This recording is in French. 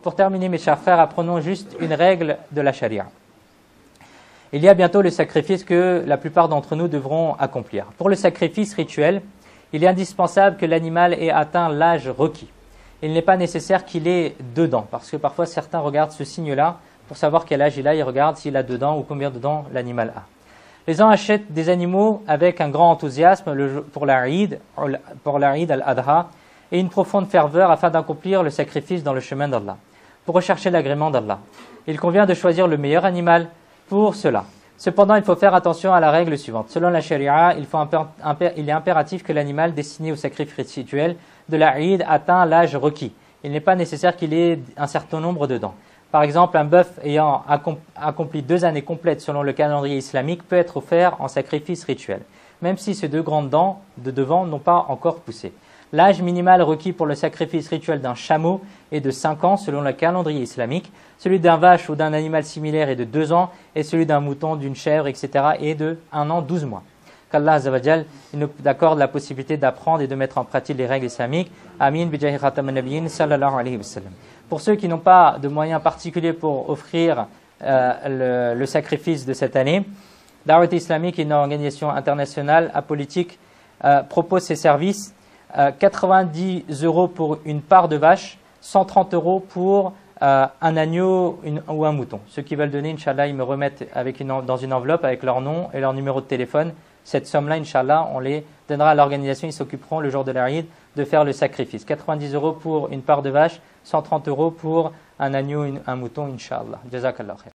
Pour terminer, mes chers frères, apprenons juste une règle de la charia. Il y a bientôt le sacrifice que la plupart d'entre nous devront accomplir. Pour le sacrifice rituel, il est indispensable que l'animal ait atteint l'âge requis. Il n'est pas nécessaire qu'il ait 2 dents, parce que parfois certains regardent ce signe-là pour savoir quel âge il a, ils regardent s'il a 2 dents ou combien de dents l'animal a. Les gens achètent des animaux avec un grand enthousiasme pour la Eid al-Adha et une profonde ferveur afin d'accomplir le sacrifice dans le chemin d'Allah, pour rechercher l'agrément d'Allah. Il convient de choisir le meilleur animal pour cela. Cependant, il faut faire attention à la règle suivante. Selon la charia, il est impératif que l'animal destiné au sacrifice rituel de la Eid atteint l'âge requis. Il n'est pas nécessaire qu'il ait un certain nombre de dents. Par exemple, un bœuf ayant accompli 2 années complètes selon le calendrier islamique peut être offert en sacrifice rituel, même si ces 2 grandes dents de devant n'ont pas encore poussé. L'âge minimal requis pour le sacrifice rituel d'un chameau est de 5 ans selon le calendrier islamique, celui d'un vache ou d'un animal similaire est de 2 ans, et celui d'un mouton, d'une chèvre, etc. est de 1 an, 12 mois. Qu'Allah Azza wa Jal nous accorde la possibilité d'apprendre et de mettre en pratique les règles islamiques. Amin bijahi khataman nabiyyin sallallahu alayhi wa sallam. Pour ceux qui n'ont pas de moyens particuliers pour offrir le sacrifice de cette année, Dawat Islamique, une organisation internationale apolitique, propose ses services. 90 € pour une part de vache, 130 € pour un agneau ou un mouton. Ceux qui veulent donner, Inch'Allah, ils me remettent dans une enveloppe avec leur nom et leur numéro de téléphone. Cette somme-là, Inch'Allah, on les donnera à l'organisation. Ils s'occuperont le jour de l'Aïd de faire le sacrifice. 90 € pour une part de vache, 130 € pour un agneau ou un mouton, Inch'Allah. Jazakallah khair.